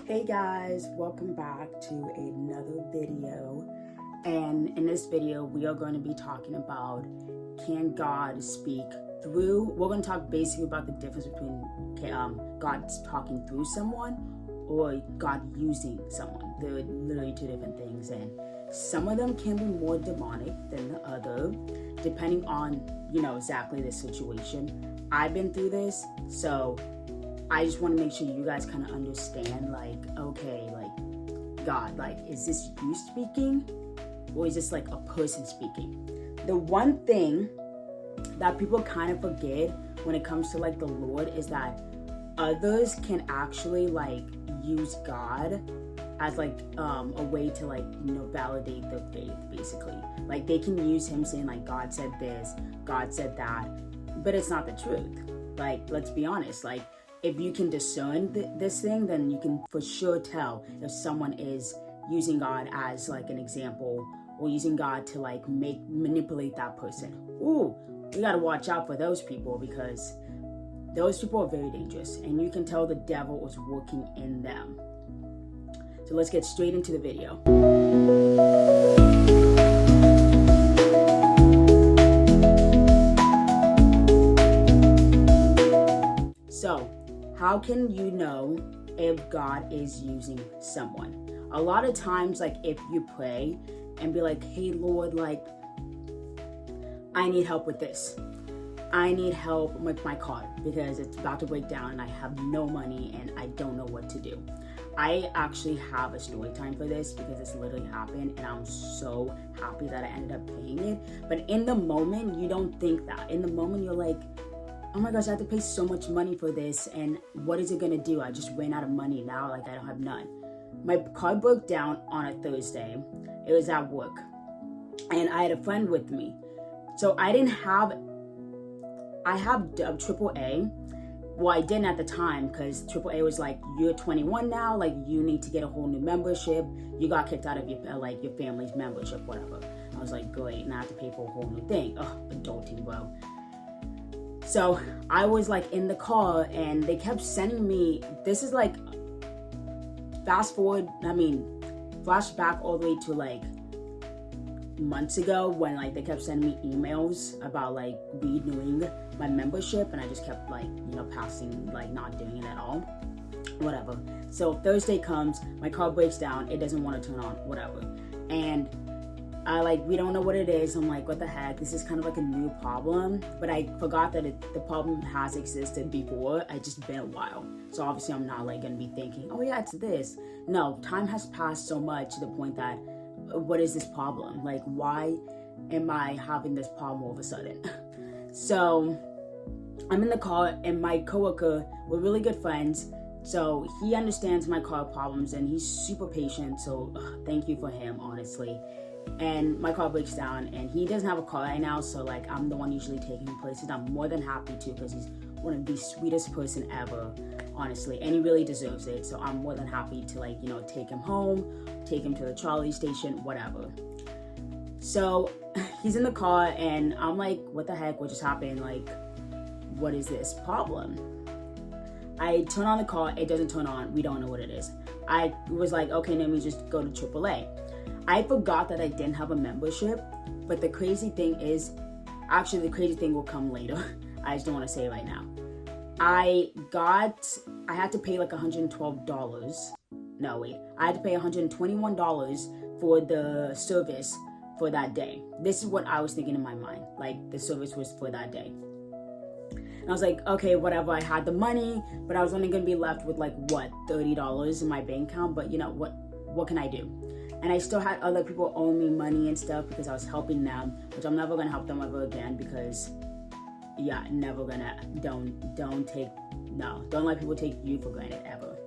Hey guys, welcome back to another video. And in this video, we are going to be talking about, can God speak through? We're going to talk basically about the difference between God talking through someone or God using someone. They're literally two different things, and some of them can be more demonic than the other, depending on, exactly the situation. I've been through this, so I just want to make sure you guys kind of understand, God, is this you speaking or is this like a person speaking? The one thing that people kind of forget when it comes to the Lord is that others can actually use God as a way to validate their faith, basically. They can use him saying God said this, God said that, but it's not the truth. Let's be honest, if you can discern this thing, then you can for sure tell if someone is using God as an example or using God to manipulate that person. Ooh, we gotta watch out for those people, because those people are very dangerous, and you can tell the devil is working in them. So let's get straight into the video. So, how can you know if God is using someone? A lot of times, if you pray and be like, hey, Lord, I need help with this. I need help with my car because it's about to break down and I have no money and I don't know what to do. I actually have a story time for this because this literally happened, and I'm so happy that I ended up paying it. But in the moment, you don't think that. In the moment, you're like, oh my gosh, I have to pay so much money for this, and what is it gonna do? I just ran out of money now, I don't have none. My car broke down on a Thursday. It was at work, and I had a friend with me. So I have AAA. Well, I didn't at the time, because AAA was you're 21 now, you need to get a whole new membership. You got kicked out of your your family's membership, whatever. I was like, great, now I have to pay for a whole new thing. Ugh, adulting, bro. So I was in the car, and they kept sending me, this is flashback all the way to months ago, when they kept sending me emails about renewing my membership, and I just kept passing, not doing it at all, whatever. So Thursday comes, my car breaks down, it doesn't want to turn on, whatever, and we don't know what it is. I'm like, what the heck? This is kind of a new problem. But I forgot that the problem has existed before. It's just been a while. So obviously I'm not going to be thinking, oh yeah, it's this. No, time has passed so much to the point that, what is this problem? Why am I having this problem all of a sudden? So I'm in the car, and my coworker, we're really good friends. So he understands my car problems, and he's super patient. So thank you for him, honestly. And my car breaks down, and he doesn't have a car right now, so I'm the one usually taking him places. I'm more than happy to, because he's one of the sweetest person ever, honestly, and he really deserves it. So I'm more than happy to take him home, take him to the trolley station, whatever. So he's in the car, and I'm like, what the heck, what just happened? What is this problem? I turn on the car, it doesn't turn on, we don't know what it is. I was like, okay, let me just go to AAA. I forgot that I didn't have a membership, but the crazy thing is, actually the crazy thing will come later. I just don't want to say it right now. I had to pay $112. No, wait. I had to pay $121 for the service for that day. This is what I was thinking in my mind. The service was for that day. And I was like, okay, whatever. I had the money, but I was only going to be left with $30 in my bank account. But you know, what can I do? And I still had other people owe me money and stuff because I was helping them, which I'm never gonna help them ever again, because never gonna, don't let people take you for granted ever.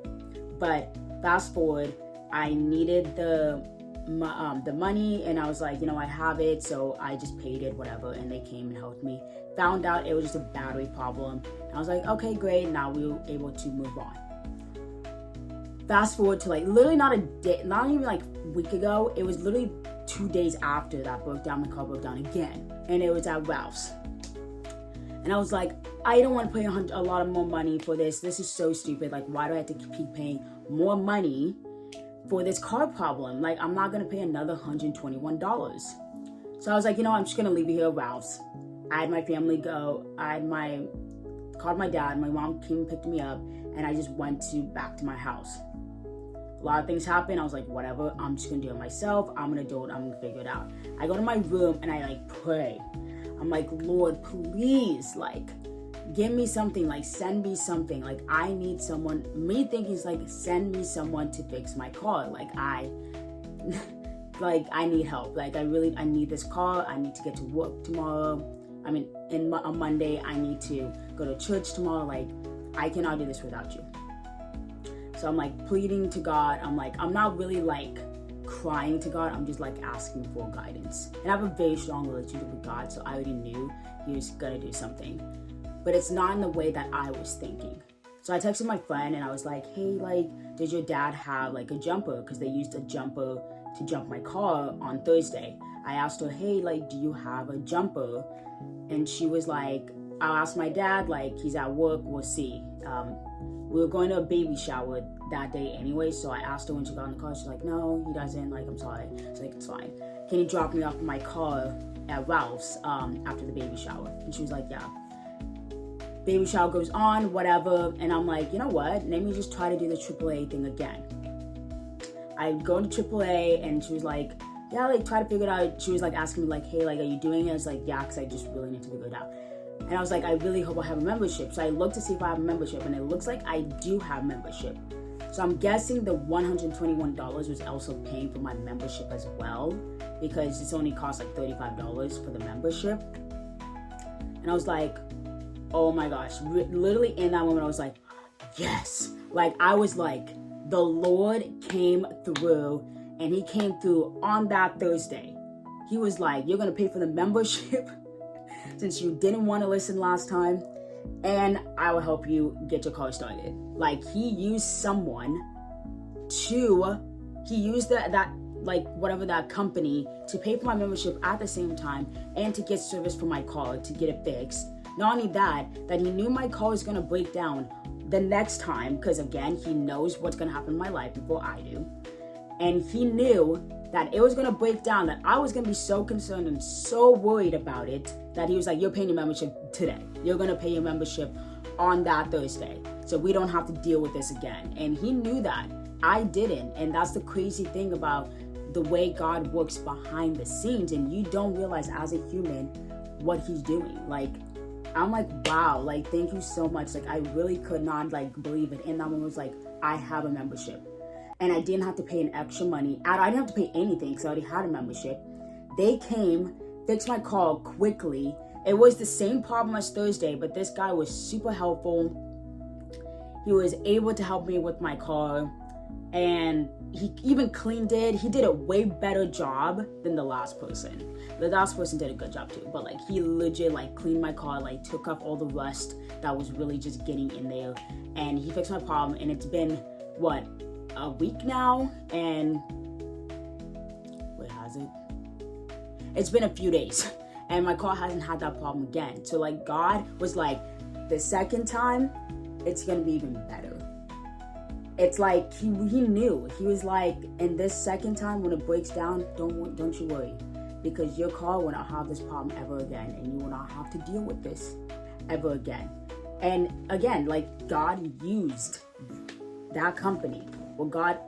But fast forward, I needed the money, and I was like, I have it, so I just paid it, whatever, and they came and helped me. Found out it was just a battery problem. And I was like, okay, great, now we were able to move on. Fast forward to literally not a day, not even a week ago, it was literally 2 days after that broke down, my car broke down again, and it was at Ralph's. And I was like, I don't want to pay a lot of more money for this. This is so stupid. Like, why do I have to keep paying more money for this car problem? Like, I'm not going to pay another $121. So I was like, I'm just going to leave it here at Ralph's. I had my family go. Called my dad. My mom came and picked me up. And I just went back to my house. A lot of things happened. I was like, whatever. I'm just going to do it myself. I'm going to do it. I'm going to figure it out. I go to my room and I pray. I'm like, Lord, please, give me something, send me something. I need someone. Me thinking is send me someone to fix my car. I need help. I need this car. I need to get to work tomorrow. On Monday, I need to go to church tomorrow. I cannot do this without you. So I'm pleading to God. I'm not really crying to God. I'm just asking for guidance. And I have a very strong relationship with God, so I already knew he was gonna do something. But it's not in the way that I was thinking. So I texted my friend and I was like, hey, did your dad have a jumper? Because they used a jumper to jump my car on Thursday. I asked her, hey, do you have a jumper? And she was like, I'll ask my dad, he's at work, we'll see. We were going to a baby shower that day anyway, so I asked her when she got in the car. She's like, no, he doesn't. I'm sorry. She's like, it's fine. Can you drop me off in my car at Ralph's after the baby shower? And she was like, yeah. Baby shower goes on, whatever. And I'm like, you know what? Let me just try to do the AAA thing again. I go to AAA and she was like, yeah, try to figure it out. She was asking me hey, are you doing it? I was like, yeah, because I just really need to figure it out. And I was like, I really hope I have a membership. So I looked to see if I have a membership, and it looks like I do have membership. So I'm guessing the $121 was also paying for my membership as well, because it's only cost $35 for the membership. And I was like, oh my gosh. Literally in that moment, I was like, yes. I was like, the Lord came through, and he came through on that Thursday. He was like, you're going to pay for the membership since you didn't want to listen last time, and I will help you get your car started. He used someone he used that company to pay for my membership at the same time and to get service for my car, to get it fixed. Not only that he knew my car was going to break down the next time, because again, he knows what's going to happen in my life before I do. And he knew that it was going to break down, that I was going to be so concerned and so worried about it, that he was like, you're paying your membership today. You're going to pay your membership on that Thursday. So we don't have to deal with this again. And he knew that. I didn't. And that's the crazy thing about the way God works behind the scenes. And you don't realize as a human what he's doing. I'm like, wow, thank you so much. I really could not believe it. And that one was I have a membership. And I didn't have to pay an extra money. I didn't have to pay anything because I already had a membership. They came, fixed my car quickly. It was the same problem as Thursday, but this guy was super helpful. He was able to help me with my car. And he even cleaned it. He did a way better job than the last person. The last person did a good job too. But he legit cleaned my car, took off all the rust that was really just getting in there. And he fixed my problem. And it's been, a week now, and has it? It's been a few days, and my car hasn't had that problem again. So God was the second time, it's gonna be even better. It's he knew. He was and this second time when it breaks down, don't you worry, because your car will not have this problem ever again, and you will not have to deal with this ever again. And again, God used that company. Well, God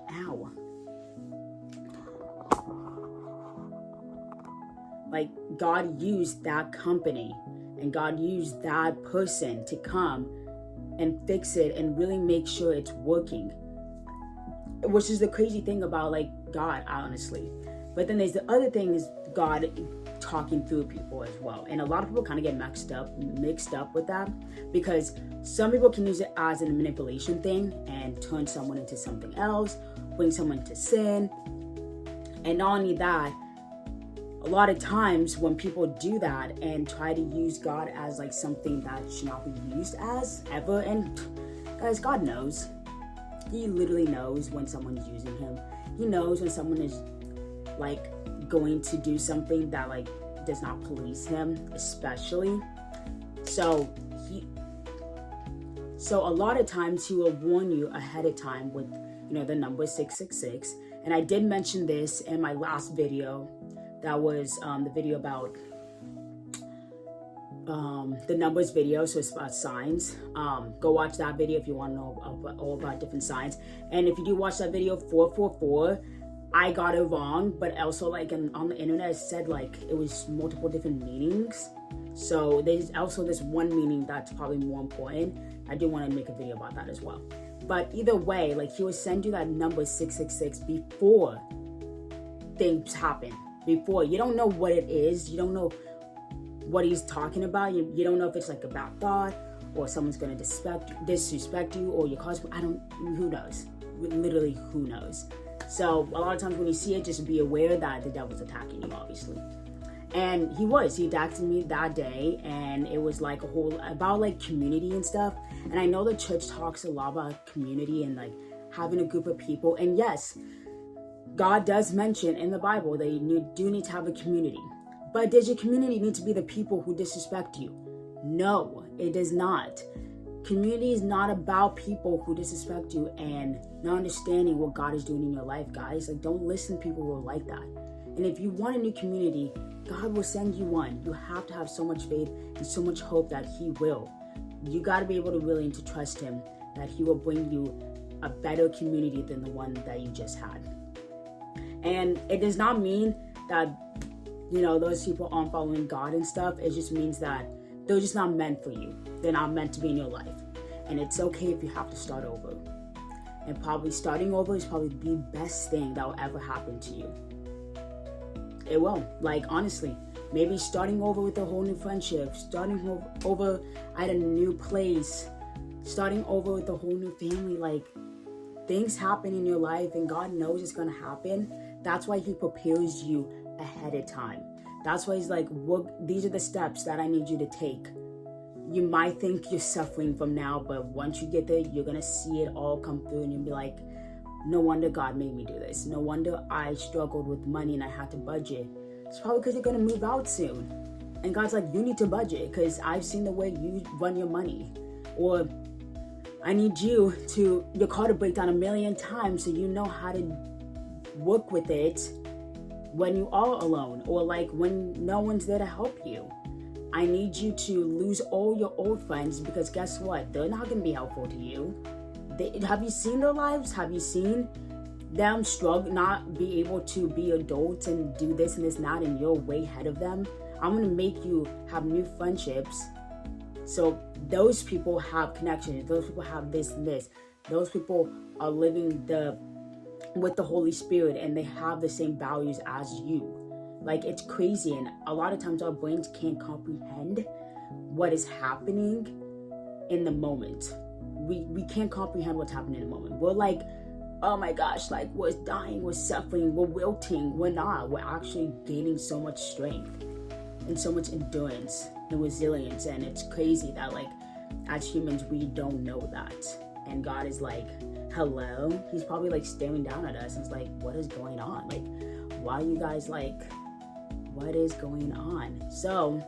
used that company, and God used that person to come and fix it and really make sure it's working, which is the crazy thing about God, honestly. But then there's the other thing is God talking through people as well. And a lot of people kind of get mixed up with that, because some people can use it as a manipulation thing and turn someone into something else, bring someone to sin. And not only that, a lot of times when people do that and try to use God as something that should not be used as ever, and guys, God knows. He literally knows when someone's using him. He knows when someone is going to do something that does not please him, especially. So a lot of times he will warn you ahead of time with, the number 666. And I did mention this in my last video. That was the video about the numbers video. So it's about signs. Go watch that video if you want to know all about different signs. And if you do watch that video, 444, I got it wrong, but also like on the internet it said like it was multiple different meanings. So there's also this one meaning that's probably more important. I do want to make a video about that as well. But either way, like he will send you that number 666 before things happen. Before, you don't know what it is. You don't know what he's talking about. You don't know if it's like a bad thought or someone's going to disrespect you or your cause. Who knows? Literally, who knows? So a lot of times when you see it, just be aware that the devil's attacking you, obviously. And he attacked me that day, and it was like about like community and stuff. And I know the church talks a lot about community and like having a group of people. And yes, God does mention in the Bible that you do need to have a community. But does your community need to be the people who disrespect you? No, it does not. Community is not about people who disrespect you and not understanding what God is doing in your life, guys. Like, don't listen to people who are like that. And if you want a new community, God will send you one. You have to have so much faith and so much hope that he will. You got to be able to willing to trust him that he will bring you a better community than the one that you just had. And it does not mean that, those people aren't following God and stuff. It just means that they're just not meant for you. They're not meant to be in your life. And it's okay if you have to start over. And probably starting over is probably the best thing that will ever happen to you. It will. Like, honestly, maybe starting over with a whole new friendship, starting over at a new place, starting over with a whole new family. Like, things happen in your life and God knows it's going to happen. That's why he prepares you ahead of time. That's why he's like, these are the steps that I need you to take. You might think you're suffering from now, but once you get there, you're going to see it all come through and you'll be like, no wonder God made me do this. No wonder I struggled with money and I had to budget. It's probably because you're going to move out soon. And God's like, you need to budget because I've seen the way you run your money. Or I need your car to break down 1,000,000 times so you know how to work with it when you are alone or like when no one's there to help you. I need you to lose all your old friends because guess what? They're not going to be helpful to you. Have you seen their lives? Have you seen them struggle, not be able to be adults and do this and this, not, and you're way ahead of them? I'm going to make you have new friendships. So those people have connections. Those people have this and this. Those people are living with the Holy Spirit and they have the same values as you. Like, it's crazy. And a lot of times our brains can't comprehend what is happening in the moment. We can't comprehend what's happening in the moment. We're like, oh my gosh, like we're dying, we're suffering, we're wilting. We're not. We're actually gaining so much strength and so much endurance and resilience. And it's crazy that like as humans, we don't know that. And God is like, hello? He's probably like staring down at us and it's like, what is going on? Like, why are you guys like, what is going on? So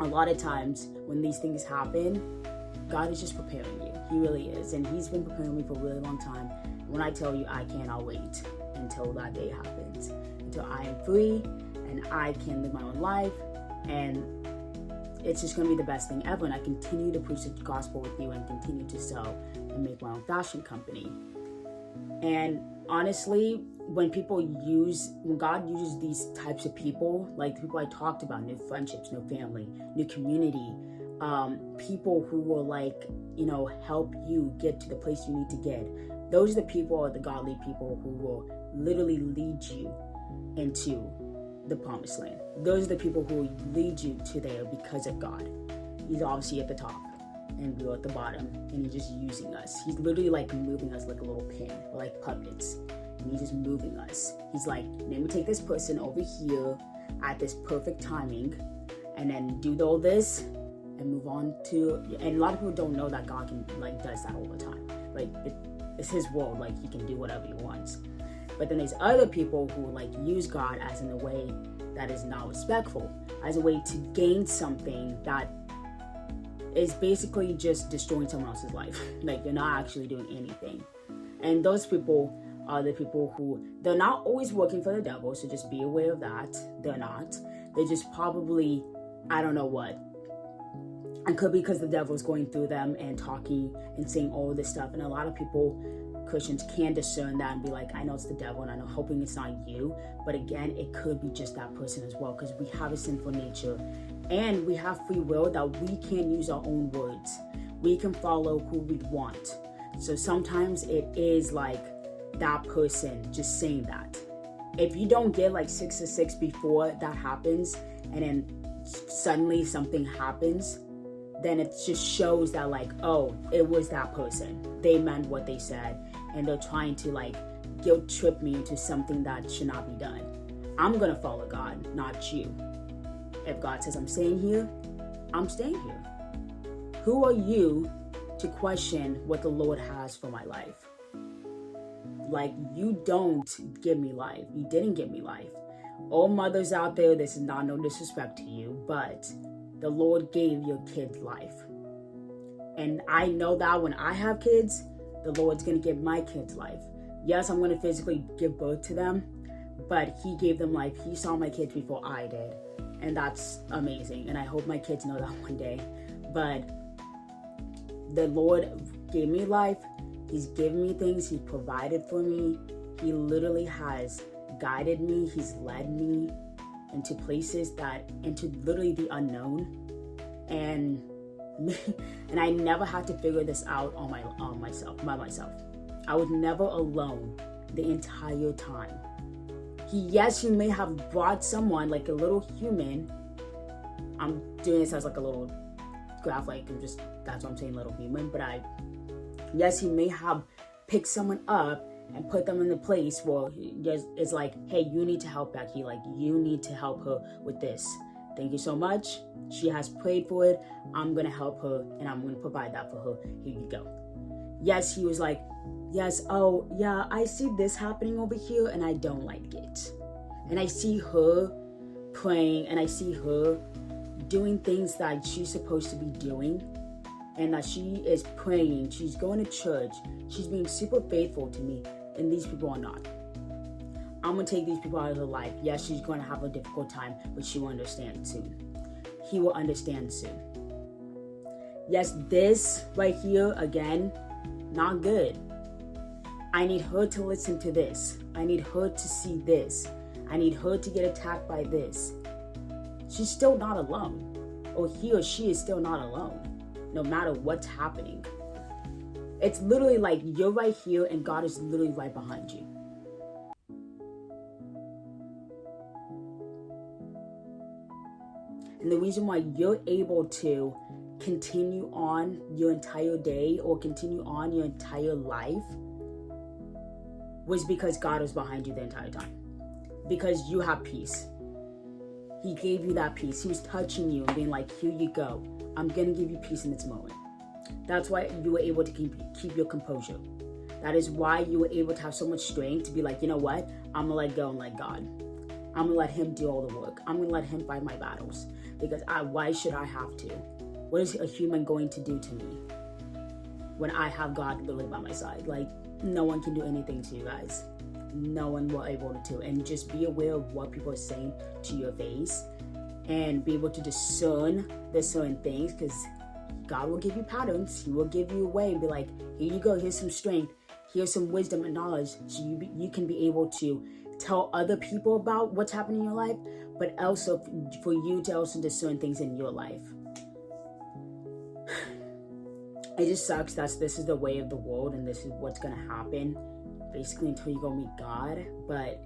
a lot of times when these things happen, God is just preparing you. He really is. And he's been preparing me for a really long time. When I tell you I cannot wait until that day happens, until I am free and I can live my own life. And it's just going to be the best thing ever. And I continue to preach the gospel with you and continue to sell and make my own fashion company. And honestly, when God uses these types of people, like the people I talked about, new friendships, new family, new community, people who will like, help you get to the place you need to get. Those are the people, are the godly people who will literally lead you into the promised land. Those are the people who will lead you to there because of God. He's obviously at the top and we're at the bottom and he's just using us. He's literally like moving us like a little pin, like puppets. And he's just moving us. He's like, let me take this person over here at this perfect timing and then do all this and move on to, and a lot of people don't know that God can does that all the time. Like it's his world, like he can do whatever he wants. But then there's other people who use God as in a way that is not respectful, as a way to gain something that is basically just destroying someone else's life. Like, you're not actually doing anything. And those people are the people who, they're not always working for the devil, so just be aware of that. They're not. They're just probably, I don't know what. It could be because the devil's going through them and talking and saying all this stuff. And a lot of people, Christians, can discern that and be like, I know it's the devil and I'm hoping it's not you. But again, it could be just that person as well, because we have a sinful nature and we have free will that we can use our own words. We can follow who we want. So sometimes it is like that person just saying that. If you don't get like 666 before that happens and then suddenly something happens, then it just shows that like, oh, it was that person. They meant what they said and they're trying to like guilt trip me into something that should not be done. I'm gonna follow God, not you. If God says I'm staying here, I'm staying here. Who are you to question what the Lord has for my life? Like, you don't give me life. You didn't give me life. All mothers out there, this is not no disrespect to you, but the Lord gave your kids life. And I know that when I have kids, the Lord's going to give my kids life. Yes, I'm going to physically give birth to them, but He gave them life. He saw my kids before I did. And that's amazing. And I hope my kids know that one day. But the Lord gave me life. He's given me things. He provided for me. He literally has guided me. He's led me into places into literally the unknown. And I never had to figure this out by myself. I was never alone the entire time. He may have brought someone, like a little human. I'm doing this as like a little graph, like that's what I'm saying, little human. But yes, He may have picked someone up and put them in the place where it's like, hey, you need to help Becky. Like, you need to help her with this. Thank you so much. She has prayed for it. I'm going to help her and I'm going to provide that for her. Here you go. Yes, He was like, yes, oh, yeah, I see this happening over here and I don't like it. And I see her praying and I see her doing things that she's supposed to be doing. And that she is praying, she's going to church, she's being super faithful to me, and these people are not. I'm going to take these people out of her life. Yes, she's going to have a difficult time, but she will understand soon. He will understand soon. Yes, this right here, again, not good. I need her to listen to this. I need her to see this. I need her to get attacked by this. She's still not alone. Or he or she is still not alone. No matter what's happening. It's literally like you're right here and God is literally right behind you. And the reason why you're able to continue on your entire day or continue on your entire life was because God was behind you the entire time. Because you have peace. He gave you that peace. He was touching you and being like, here you go. I'm going to give you peace in this moment. That's why you were able to keep your composure. That is why you were able to have so much strength to be like, you know what? I'm going to let go and let God. I'm going to let Him do all the work. I'm going to let Him fight my battles. Because why should I have to? What is a human going to do to me when I have God literally by my side? Like, no one can do anything to you guys. No one will able to. And just be aware of what people are saying to your face and be able to discern the certain things, because God will give you patterns. He will give you a way and be like, here you go, here's some strength, here's some wisdom and knowledge, so you can be able to tell other people about what's happening in your life, but also for you to also discern things in your life. It just sucks that this is the way of the world and this is what's gonna happen basically until you go meet God. But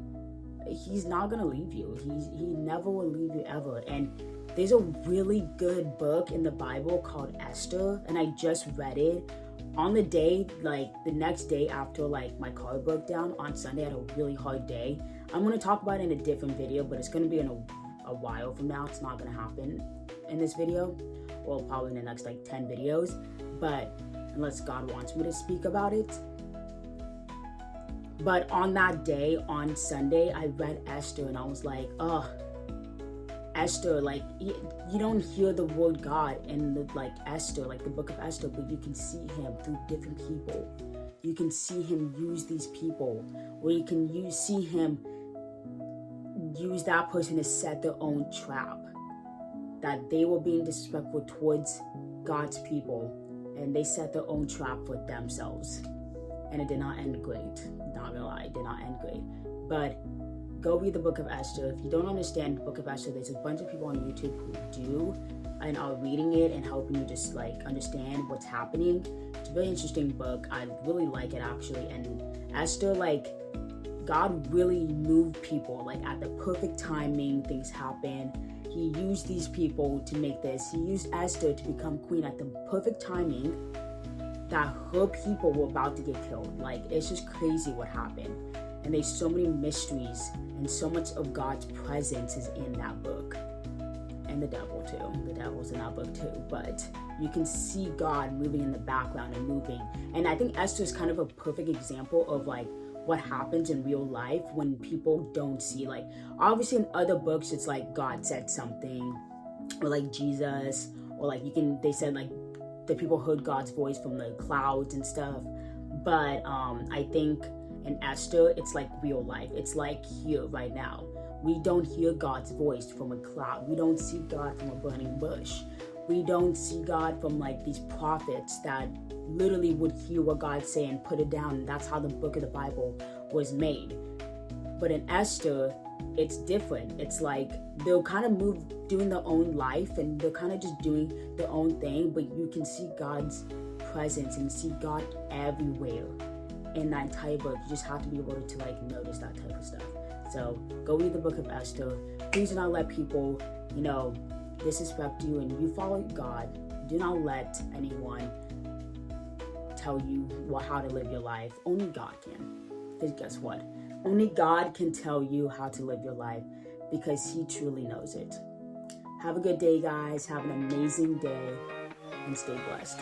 He's not gonna leave you. He never will leave you ever. And there's a really good book in the Bible called Esther, and I just read it on the day, like the next day after like my car broke down on Sunday. I had a really hard day. I'm gonna talk about it in a different video, but it's gonna be in a while from now. It's not gonna happen in this video, or probably in the next like 10 videos, but unless God wants me to speak about it. But on that day, on Sunday, I read Esther and I was like, Esther, like you don't hear the word God in the like Esther, like the book of Esther, but you can see him through different people. You can see him use these people, or you can see him use that person to set their own trap, that they were being disrespectful towards God's people, and they set their own trap for themselves, and it did not end great. Not gonna lie, it did not end great. But go read the book of Esther. If you don't understand the book of Esther, there's a bunch of people on YouTube who do and are reading it and helping you just like understand what's happening. It's a very interesting book. I really like it actually. And Esther, like, God really moved people, like at the perfect timing, things happen. He used these people to make this. He used Esther to become queen at the perfect timing that her people were about to get killed. Like, it's just crazy what happened. And there's so many mysteries, and so much of God's presence is in that book. And the devil too. The devil's in that book too. But you can see God moving in the background and moving. And I think Esther is kind of a perfect example of like what happens in real life when people don't see. Like, obviously in other books it's like God said something, or like Jesus, or like they said like the people heard God's voice from the clouds and stuff. But I think in Esther it's like real life. It's like here right now. We don't hear God's voice from a cloud. We don't see God from a burning bush. We don't see God from like these prophets that literally would hear what God's saying and put it down. And that's how the book of the Bible was made. But in Esther, it's different. It's like they'll kind of doing their own life, and they're kind of just doing their own thing, but you can see God's presence and see God everywhere in that entire book. You just have to be able to like notice that type of stuff. So go read the book of Esther. Please do not let people, disrespect you, and you follow God. Do not let anyone tell you how to live your life. Only God can. Because guess what? Only God can tell you how to live your life, because he truly knows it. Have a good day, guys. Have an amazing day, and stay blessed.